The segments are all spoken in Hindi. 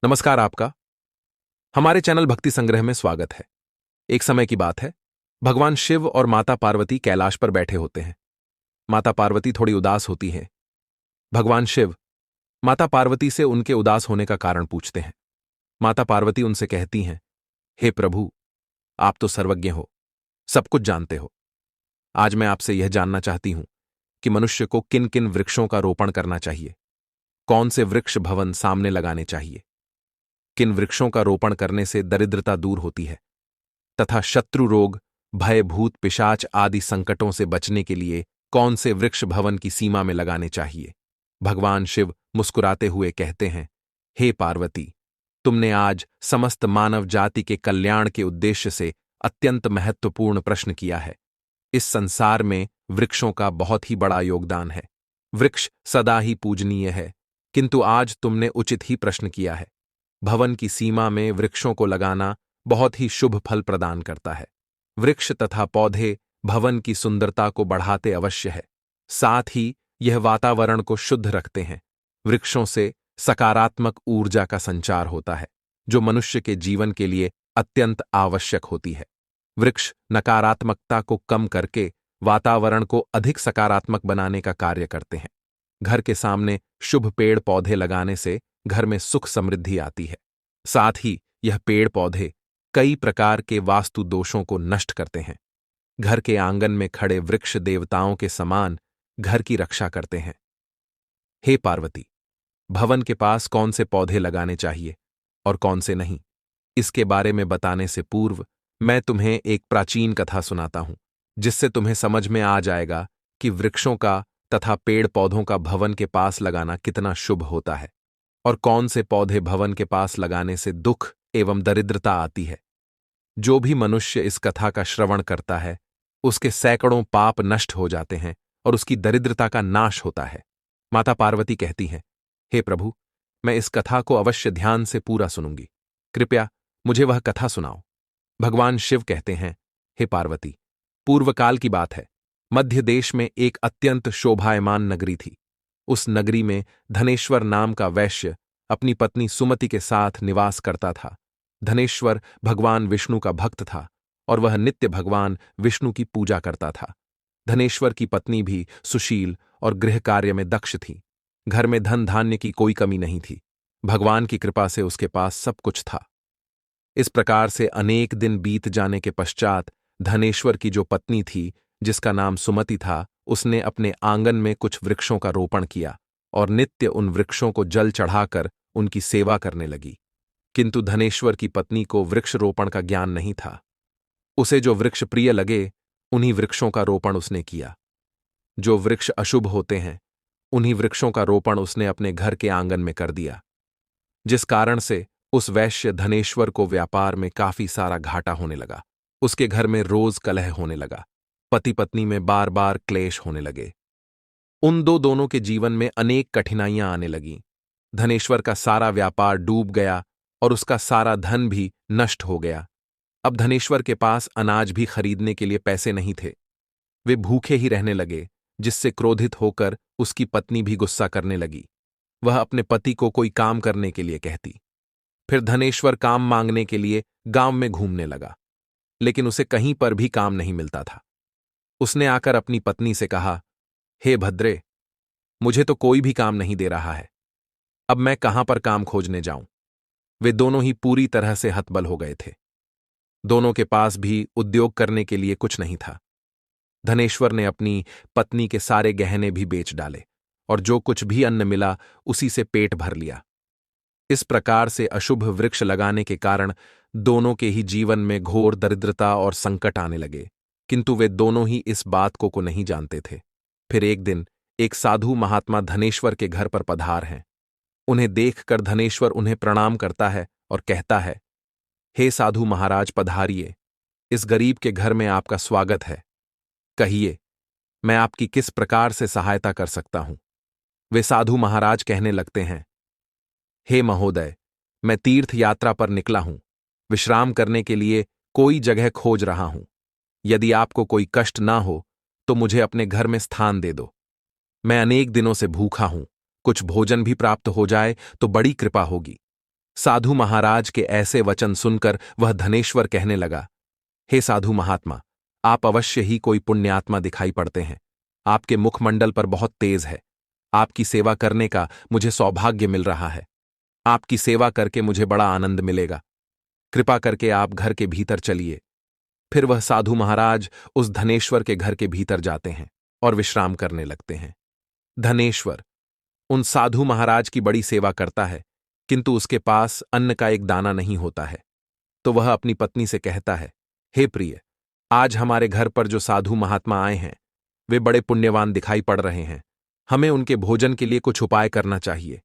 नमस्कार आपका। हमारे चैनल भक्ति संग्रह में स्वागत है। एक समय की बात है, भगवान शिव और माता पार्वती कैलाश पर बैठे होते हैं। माता पार्वती थोड़ी उदास होती हैं। भगवान शिव माता पार्वती से उनके उदास होने का कारण पूछते हैं। माता पार्वती उनसे कहती हैं, हे प्रभु, आप तो सर्वज्ञ हो, सब कुछ जानते हो। आज मैं आपसे यह जानना चाहती हूं कि मनुष्य को किन किन वृक्षों का रोपण करना चाहिए, कौन से वृक्ष भवन सामने लगाने चाहिए, किन वृक्षों का रोपण करने से दरिद्रता दूर होती है तथा शत्रु रोग, भय, भूत, पिशाच आदि संकटों से बचने के लिए कौन से वृक्ष भवन की सीमा में लगाने चाहिए। भगवान शिव मुस्कुराते हुए कहते हैं, हे पार्वती, तुमने आज समस्त मानव जाति के कल्याण के उद्देश्य से अत्यंत महत्वपूर्ण प्रश्न किया है। इस संसार में वृक्षों का बहुत ही बड़ा योगदान है। वृक्ष सदा ही पूजनीय है, किंतु आज तुमने उचित ही प्रश्न किया है। भवन की सीमा में वृक्षों को लगाना बहुत ही शुभ फल प्रदान करता है। वृक्ष तथा पौधे भवन की सुंदरता को बढ़ाते अवश्य है, साथ ही यह वातावरण को शुद्ध रखते हैं। वृक्षों से सकारात्मक ऊर्जा का संचार होता है, जो मनुष्य के जीवन के लिए अत्यंत आवश्यक होती है। वृक्ष नकारात्मकता को कम करके वातावरण को अधिक सकारात्मक बनाने का कार्य करते हैं। घर के सामने शुभ पेड़ पौधे लगाने से घर में सुख समृद्धि आती है। साथ ही यह पेड़ पौधे कई प्रकार के वास्तु दोषों को नष्ट करते हैं। घर के आंगन में खड़े वृक्ष देवताओं के समान घर की रक्षा करते हैं। हे पार्वती, भवन के पास कौन से पौधे लगाने चाहिए और कौन से नहीं, इसके बारे में बताने से पूर्व मैं तुम्हें एक प्राचीन कथा सुनाता हूं, जिससे तुम्हें समझ में आ जाएगा कि वृक्षों का तथा पेड़ पौधों का भवन के पास लगाना कितना शुभ होता है और कौन से पौधे भवन के पास लगाने से दुख एवं दरिद्रता आती है। जो भी मनुष्य इस कथा का श्रवण करता है, उसके सैकड़ों पाप नष्ट हो जाते हैं और उसकी दरिद्रता का नाश होता है। माता पार्वती कहती हैं, हे प्रभु, मैं इस कथा को अवश्य ध्यान से पूरा सुनूंगी, कृपया मुझे वह कथा सुनाओ। भगवान शिव कहते हैं, हे पार्वती, पूर्वकाल की बात है, मध्य देश में एक अत्यंत शोभायमान नगरी थी। उस नगरी में धनेश्वर नाम का वैश्य अपनी पत्नी सुमति के साथ निवास करता था। धनेश्वर भगवान विष्णु का भक्त था और वह नित्य भगवान विष्णु की पूजा करता था। धनेश्वर की पत्नी भी सुशील और गृह कार्य में दक्ष थी। घर में धन धान्य की कोई कमी नहीं थी। भगवान की कृपा से उसके पास सब कुछ था। इस प्रकार से अनेक दिन बीत जाने के पश्चात धनेश्वर की जो पत्नी थी, जिसका नाम सुमति था, उसने अपने आंगन में कुछ वृक्षों का रोपण किया और नित्य उन वृक्षों को जल चढ़ाकर उनकी सेवा करने लगी। किंतु धनेश्वर की पत्नी को वृक्ष रोपण का ज्ञान नहीं था। उसे जो वृक्ष प्रिय लगे, उन्हीं वृक्षों का रोपण उसने किया। जो वृक्ष अशुभ होते हैं, उन्हीं वृक्षों का रोपण उसने अपने घर के आंगन में कर दिया, जिस कारण से उस वैश्य धनेश्वर को व्यापार में काफी सारा घाटा होने लगा। उसके घर में रोज कलह होने लगा। पति पत्नी में बार बार क्लेश होने लगे। उन दोनों के जीवन में अनेक कठिनाइयां आने लगीं। धनेश्वर का सारा व्यापार डूब गया और उसका सारा धन भी नष्ट हो गया। अब धनेश्वर के पास अनाज भी खरीदने के लिए पैसे नहीं थे। वे भूखे ही रहने लगे, जिससे क्रोधित होकर उसकी पत्नी भी गुस्सा करने लगी। वह अपने पति को कोई काम करने के लिए कहती। फिर धनेश्वर काम मांगने के लिए गांव में घूमने लगा, लेकिन उसे कहीं पर भी काम नहीं मिलता था। उसने आकर अपनी पत्नी से कहा, हे भद्रे, मुझे तो कोई भी काम नहीं दे रहा है, अब मैं कहां पर काम खोजने जाऊं। वे दोनों ही पूरी तरह से हतबल हो गए थे। दोनों के पास भी उद्योग करने के लिए कुछ नहीं था। धनेश्वर ने अपनी पत्नी के सारे गहने भी बेच डाले और जो कुछ भी अन्न मिला उसी से पेट भर लिया। इस प्रकार से अशुभ वृक्ष लगाने के कारण दोनों के ही जीवन में घोर दरिद्रता और संकट आने लगे, किंतु वे दोनों ही इस बात को नहीं जानते थे। फिर एक दिन एक साधु महात्मा धनेश्वर के घर पर पधार हैं। उन्हें देखकर धनेश्वर उन्हें प्रणाम करता है और कहता है, हे साधु महाराज, पधारिए, इस गरीब के घर में आपका स्वागत है। कहिए, मैं आपकी किस प्रकार से सहायता कर सकता हूं। वे साधु महाराज कहने लगते हैं, हे महोदय, मैं तीर्थ यात्रा पर निकला हूं, विश्राम करने के लिए कोई जगह खोज रहा हूं। यदि आपको कोई कष्ट ना हो तो मुझे अपने घर में स्थान दे दो। मैं अनेक दिनों से भूखा हूं, कुछ भोजन भी प्राप्त हो जाए तो बड़ी कृपा होगी। साधु महाराज के ऐसे वचन सुनकर वह धनेश्वर कहने लगा, हे साधु महात्मा, आप अवश्य ही कोई पुण्यात्मा दिखाई पड़ते हैं। आपके मुखमंडल पर बहुत तेज है। आपकी सेवा करने का मुझे सौभाग्य मिल रहा है। आपकी सेवा करके मुझे बड़ा आनंद मिलेगा। कृपा करके आप घर के भीतर चलिए। फिर वह साधु महाराज उस धनेश्वर के घर के भीतर जाते हैं और विश्राम करने लगते हैं। धनेश्वर उन साधु महाराज की बड़ी सेवा करता है, किंतु उसके पास अन्न का एक दाना नहीं होता है। तो वह अपनी पत्नी से कहता है, हे प्रिय, आज हमारे घर पर जो साधु महात्मा आए हैं वे बड़े पुण्यवान दिखाई पड़ रहे हैं। हमें उनके भोजन के लिए कुछ उपाय करना चाहिए।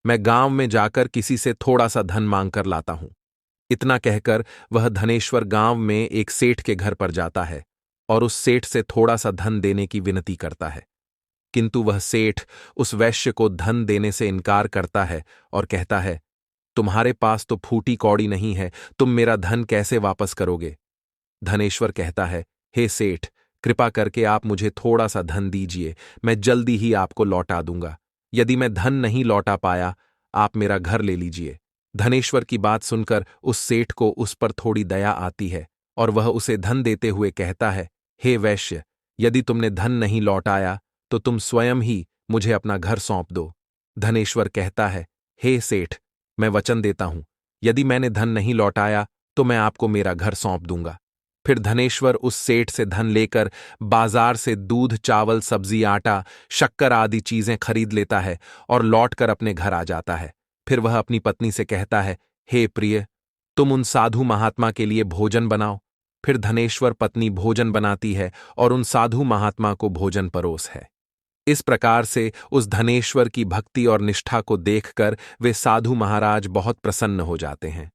मैं गांव में जाकर किसी से थोड़ा सा धन मांग कर लाता हूं। इतना कहकर वह धनेश्वर गांव में एक सेठ के घर पर जाता है और उस सेठ से थोड़ा सा धन देने की विनती करता है। किंतु वह सेठ उस वैश्य को धन देने से इनकार करता है और कहता है, तुम्हारे पास तो फूटी कौड़ी नहीं है, तुम मेरा धन कैसे वापस करोगे? धनेश्वर कहता है, हे सेठ, कृपा करके आप मुझे थोड़ा सा धन दीजिए, मैं जल्दी ही आपको लौटा दूंगा। यदि मैं धन नहीं लौटा पाया, आप मेरा घर ले लीजिए। धनेश्वर की बात सुनकर उस सेठ को उस पर थोड़ी दया आती है और वह उसे धन देते हुए कहता है, हे वैश्य, यदि तुमने धन नहीं लौटाया तो तुम स्वयं ही मुझे अपना घर सौंप दो। धनेश्वर कहता है, हे सेठ, मैं वचन देता हूं, यदि मैंने धन नहीं लौटाया तो मैं आपको मेरा घर सौंप दूंगा। फिर धनेश्वर उस सेठ से धन लेकर बाजार से दूध, चावल, सब्जी, आटा, शक्कर आदि चीजें खरीद लेता है और लौटकर अपने घर आ जाता है। फिर वह अपनी पत्नी से कहता है, हे प्रिय, तुम उन साधु महात्मा के लिए भोजन बनाओ। फिर धनेश्वर पत्नी भोजन बनाती है और उन साधु महात्मा को भोजन परोस है। इस प्रकार से उस धनेश्वर की भक्ति और निष्ठा को देखकर वे साधु महाराज बहुत प्रसन्न हो जाते हैं।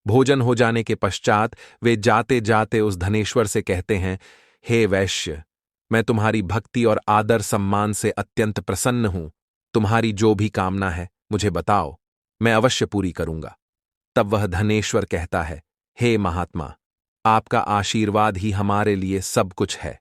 भोजन हो जाने के पश्चात वे जाते जाते उस धनेश्वर से कहते हैं, हे वैश्य, मैं तुम्हारी भक्ति और आदर सम्मान से अत्यंत प्रसन्न हूं। तुम्हारी जो भी कामना है मुझे बताओ, मैं अवश्य पूरी करूंगा। तब वह धनेश्वर कहता है, हे महात्मा, आपका आशीर्वाद ही हमारे लिए सब कुछ है,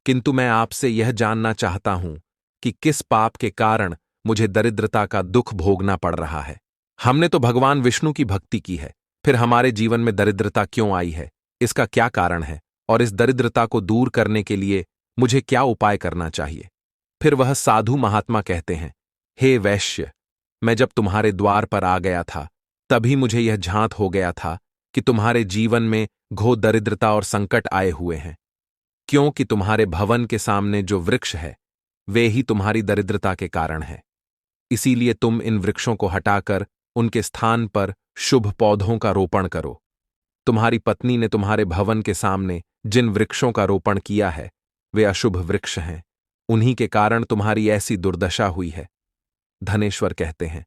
किंतु मैं आपसे यह जानना चाहता हूं कि किस पाप के कारण मुझे दरिद्रता का दुख भोगना पड़ रहा है। हमने तो भगवान विष्णु की भक्ति की है, फिर हमारे जीवन में दरिद्रता क्यों आई है? इसका क्या कारण है? और इस दरिद्रता को दूर करने के लिए मुझे क्या उपाय करना चाहिए? फिर वह साधु महात्मा कहते हैं, हे वैश्य, मैं जब तुम्हारे द्वार पर आ गया था तभी मुझे यह झांत हो गया था कि तुम्हारे जीवन में घोर दरिद्रता और संकट आए हुए हैं, क्योंकि तुम्हारे भवन के सामने जो वृक्ष है वे ही तुम्हारी दरिद्रता के कारण है। इसीलिए तुम इन वृक्षों को हटाकर उनके स्थान पर शुभ पौधों का रोपण करो। तुम्हारी पत्नी ने तुम्हारे भवन के सामने जिन वृक्षों का रोपण किया है वे अशुभ वृक्ष हैं, उन्हीं के कारण तुम्हारी ऐसी दुर्दशा हुई है। धनेश्वर कहते हैं,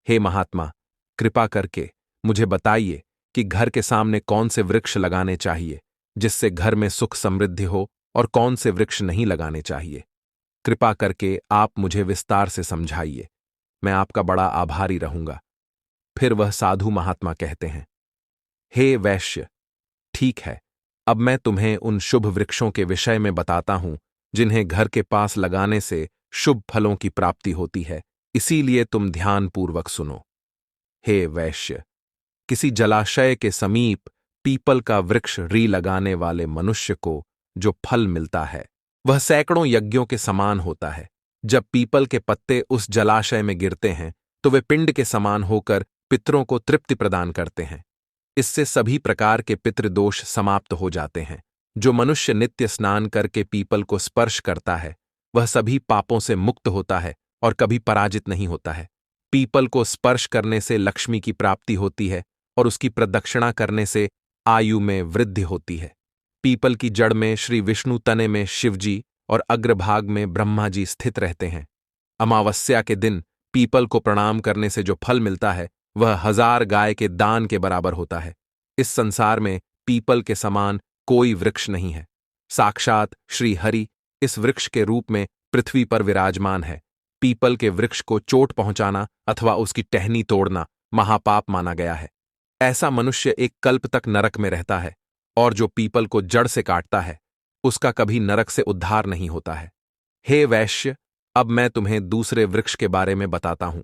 हे महात्मा, कृपा करके मुझे बताइए कि घर के सामने कौन से वृक्ष लगाने चाहिए जिससे घर में सुख समृद्धि हो और कौन से वृक्ष नहीं लगाने चाहिए। कृपा करके आप मुझे विस्तार से समझाइए, मैं आपका बड़ा आभारी रहूंगा। फिर वह साधु महात्मा कहते हैं, हे वैश्य, ठीक है, अब मैं तुम्हें उन शुभ वृक्षों के विषय में बताता हूं जिन्हें घर के पास लगाने से शुभ फलों की प्राप्ति होती है, इसीलिए तुम ध्यानपूर्वक सुनो। हे वैश्य, किसी जलाशय के समीप पीपल का वृक्ष री लगाने वाले मनुष्य को जो फल मिलता है वह सैकड़ों यज्ञों के समान होता है। जब पीपल के पत्ते उस जलाशय में गिरते हैं तो वे पिंड के समान होकर पितरों को तृप्ति प्रदान करते हैं। इससे सभी प्रकार के पितृदोष समाप्त हो जाते हैं। जो मनुष्य नित्य स्नान करके पीपल को स्पर्श करता है वह सभी पापों से मुक्त होता है और कभी पराजित नहीं होता है। पीपल को स्पर्श करने से लक्ष्मी की प्राप्ति होती है और उसकी प्रदक्षिणा करने से आयु में वृद्धि होती है। पीपल की जड़ में श्री विष्णु, तने में शिवजी और अग्रभाग में ब्रह्मा जी स्थित रहते हैं। अमावस्या के दिन पीपल को प्रणाम करने से जो फल मिलता है वह 1000 गाय के दान के बराबर होता है। इस संसार में पीपल के समान कोई वृक्ष नहीं है। साक्षात श्री हरि इस वृक्ष के रूप में पृथ्वी पर विराजमान है। पीपल के वृक्ष को चोट पहुंचाना अथवा उसकी टहनी तोड़ना महापाप माना गया है। ऐसा मनुष्य एक कल्प तक नरक में रहता है और जो पीपल को जड़ से काटता है उसका कभी नरक से उद्धार नहीं होता है। हे वैश्य, अब मैं तुम्हें दूसरे वृक्ष के बारे में बताता हूं।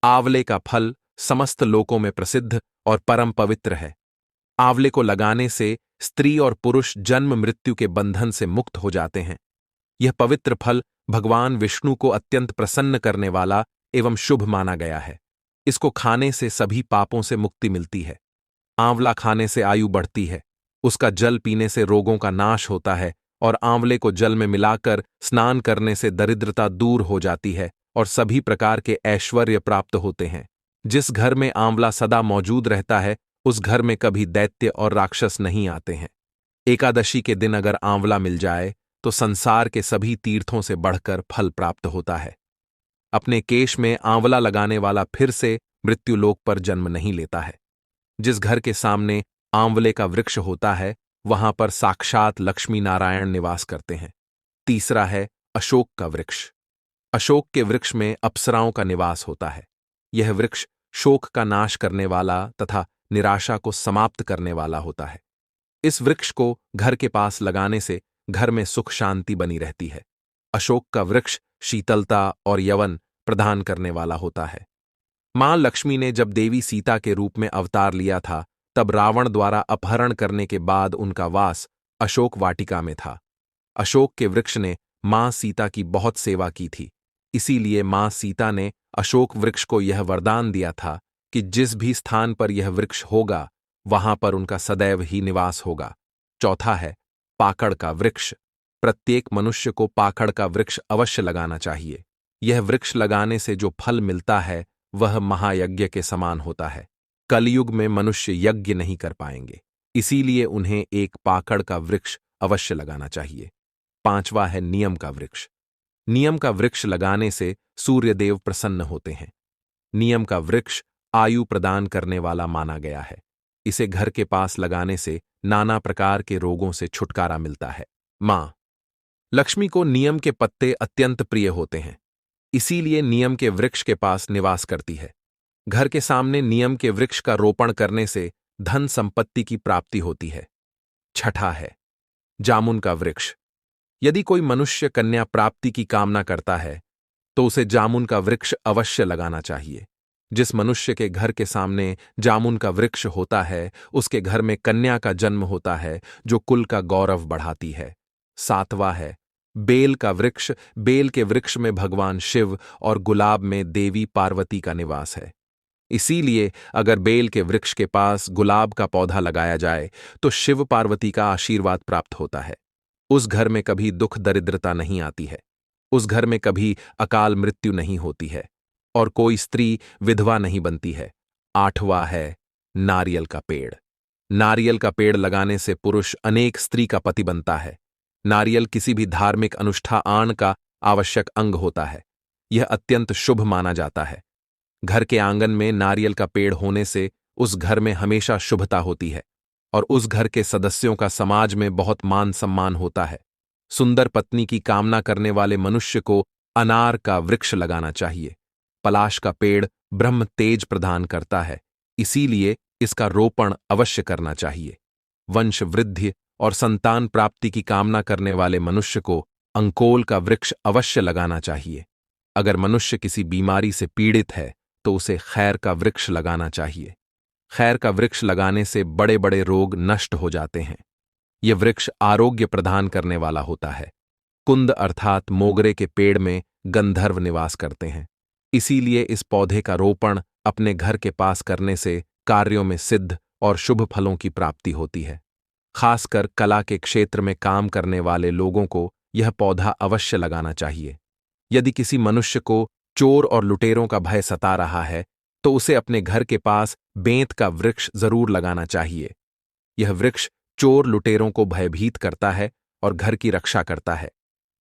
आंवले का फल समस्त लोकों में प्रसिद्ध और परम पवित्र है। आंवले को लगाने से स्त्री और पुरुष जन्म मृत्यु के बंधन से मुक्त हो जाते हैं। यह पवित्र फल भगवान विष्णु को अत्यंत प्रसन्न करने वाला एवं शुभ माना गया है। इसको खाने से सभी पापों से मुक्ति मिलती है। आंवला खाने से आयु बढ़ती है। उसका जल पीने से रोगों का नाश होता है और आंवले को जल में मिलाकर स्नान करने से दरिद्रता दूर हो जाती है और सभी प्रकार के ऐश्वर्य प्राप्त होते हैं। जिस घर में आंवला सदा मौजूद रहता है उस घर में कभी दैत्य और राक्षस नहीं आते हैं। एकादशी के दिन अगर आंवला मिल जाए तो संसार के सभी तीर्थों से बढ़कर फल प्राप्त होता है। अपने केश में आंवला लगाने वाला फिर से मृत्युलोक पर जन्म नहीं लेता है। जिस घर के सामने आंवले का वृक्ष होता है वहां पर साक्षात लक्ष्मी नारायण निवास करते हैं। तीसरा है अशोक का वृक्ष। अशोक के वृक्ष में अप्सराओं का निवास होता है। यह वृक्ष शोक का नाश करने वाला तथा निराशा को समाप्त करने वाला होता है। इस वृक्ष को घर के पास लगाने से घर में सुख शांति बनी रहती है। अशोक का वृक्ष शीतलता और यवन प्रदान करने वाला होता है। मां लक्ष्मी ने जब देवी सीता के रूप में अवतार लिया था तब रावण द्वारा अपहरण करने के बाद उनका वास अशोक वाटिका में था। अशोक के वृक्ष ने मां सीता की बहुत सेवा की थी। इसीलिए मां सीता ने अशोक वृक्ष को यह वरदान दिया था कि जिस भी स्थान पर यह वृक्ष होगा वहां पर उनका सदैव ही निवास होगा। चौथा है पाकड़ का वृक्ष। प्रत्येक मनुष्य को पाकड़ का वृक्ष अवश्य लगाना चाहिए। यह वृक्ष लगाने से जो फल मिलता है वह महायज्ञ के समान होता है। कलयुग में मनुष्य यज्ञ नहीं कर पाएंगे, इसीलिए उन्हें एक पाकड़ का वृक्ष अवश्य लगाना चाहिए। पांचवा है नियम का वृक्ष। नियम का वृक्ष लगाने से सूर्यदेव प्रसन्न होते हैं। नियम का वृक्ष आयु प्रदान करने वाला माना गया है। इसे घर के पास लगाने से नाना प्रकार के रोगों से छुटकारा मिलता है। मां लक्ष्मी को नियम के पत्ते अत्यंत प्रिय होते हैं, इसीलिए नियम के वृक्ष के पास निवास करती है। घर के सामने नियम के वृक्ष का रोपण करने से धन संपत्ति की प्राप्ति होती है। छठा है जामुन का वृक्ष। यदि कोई मनुष्य कन्या प्राप्ति की कामना करता है तो उसे जामुन का वृक्ष अवश्य लगाना चाहिए। जिस मनुष्य के घर के सामने जामुन का वृक्ष होता है उसके घर में कन्या का जन्म होता है जो कुल का गौरव बढ़ाती है। सातवां है बेल का वृक्ष। बेल के वृक्ष में भगवान शिव और गुलाब में देवी पार्वती का निवास है। इसीलिए अगर बेल के वृक्ष के पास गुलाब का पौधा लगाया जाए तो शिव पार्वती का आशीर्वाद प्राप्त होता है। उस घर में कभी दुख दरिद्रता नहीं आती है। उस घर में कभी अकाल मृत्यु नहीं होती है और कोई स्त्री विधवा नहीं बनती है। आठवां है नारियल का पेड़। नारियल का पेड़ लगाने से पुरुष अनेक स्त्री का पति बनता है। नारियल किसी भी धार्मिक अनुष्ठान का आवश्यक अंग होता है। यह अत्यंत शुभ माना जाता है। घर के आंगन में नारियल का पेड़ होने से उस घर में हमेशा शुभता होती है और उस घर के सदस्यों का समाज में बहुत मान सम्मान होता है। सुंदर पत्नी की कामना करने वाले मनुष्य को अनार का वृक्ष लगाना चाहिए। पलाश का पेड़ ब्रह्म तेज प्रदान करता है, इसीलिए इसका रोपण अवश्य करना चाहिए। वंश वृद्धि और संतान प्राप्ति की कामना करने वाले मनुष्य को अंकोल का वृक्ष अवश्य लगाना चाहिए। अगर मनुष्य किसी बीमारी से पीड़ित है तो उसे खैर का वृक्ष लगाना चाहिए। खैर का वृक्ष लगाने से बड़े बड़े रोग नष्ट हो जाते हैं। यह वृक्ष आरोग्य प्रदान करने वाला होता है। कुंद अर्थात मोगरे के पेड़ में गंधर्व निवास करते हैं, इसीलिए इस पौधे का रोपण अपने घर के पास करने से कार्यों में सिद्ध और शुभ फलों की प्राप्ति होती है। खासकर कला के क्षेत्र में काम करने वाले लोगों को यह पौधा अवश्य लगाना चाहिए। यदि किसी मनुष्य को चोर और लुटेरों का भय सता रहा है तो उसे अपने घर के पास बेंत का वृक्ष जरूर लगाना चाहिए। यह वृक्ष चोर लुटेरों को भयभीत करता है और घर की रक्षा करता है।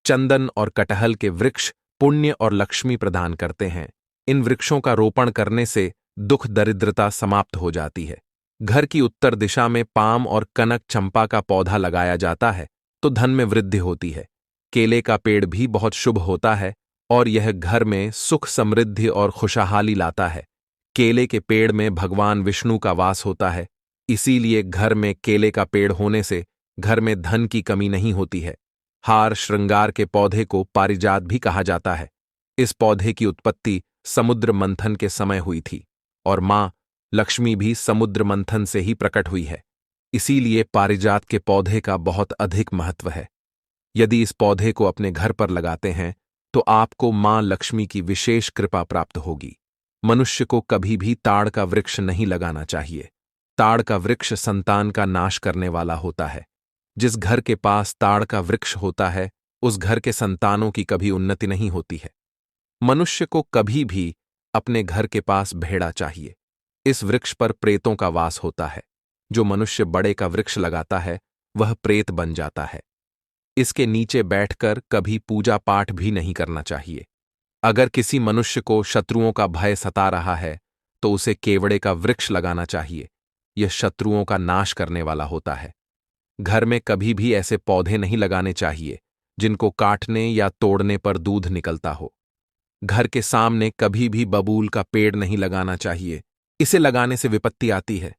चंदन और कटहल के वृक्ष पुण्य और लक्ष्मी प्रदान करते हैं। इन वृक्षों का रोपण करने से दुख दरिद्रता समाप्त हो जाती है। घर की उत्तर दिशा में पाम और कनक चंपा का पौधा लगाया जाता है तो धन में वृद्धि होती है। केले का पेड़ भी बहुत शुभ होता है और यह घर में सुख समृद्धि और खुशहाली लाता है। केले के पेड़ में भगवान विष्णु का वास होता है, इसीलिए घर में केले का पेड़ होने से घर में धन की कमी नहीं होती है। हार श्रृंगार के पौधे को पारिजात भी कहा जाता है। इस पौधे की उत्पत्ति समुद्र मंथन के समय हुई थी। और मां लक्ष्मी भी समुद्र मंथन से ही प्रकट हुई है। इसीलिए पारिजात के पौधे का बहुत अधिक महत्व है। यदि इस पौधे को अपने घर पर लगाते हैं तो आपको मां लक्ष्मी की विशेष कृपा प्राप्त होगी। मनुष्य को कभी भी ताड़ का वृक्ष नहीं लगाना चाहिए। ताड़ का वृक्ष संतान का नाश करने वाला होता है। जिस घर के पास ताड़ का वृक्ष होता है उस घर के संतानों की कभी उन्नति नहीं होती है। मनुष्य को कभी भी अपने घर के पास भेड़ा चाहिए। इस वृक्ष पर प्रेतों का वास होता है। जो मनुष्य बड़े का वृक्ष लगाता है वह प्रेत बन जाता है। इसके नीचे बैठकर कभी पूजा पाठ भी नहीं करना चाहिए। अगर किसी मनुष्य को शत्रुओं का भय सता रहा है तो उसे केवड़े का वृक्ष लगाना चाहिए। यह शत्रुओं का नाश करने वाला होता है। घर में कभी भी ऐसे पौधे नहीं लगाने चाहिए जिनको काटने या तोड़ने पर दूध निकलता हो। घर के सामने कभी भी बबूल का पेड़ नहीं लगाना चाहिए। इसे लगाने से विपत्ति आती है।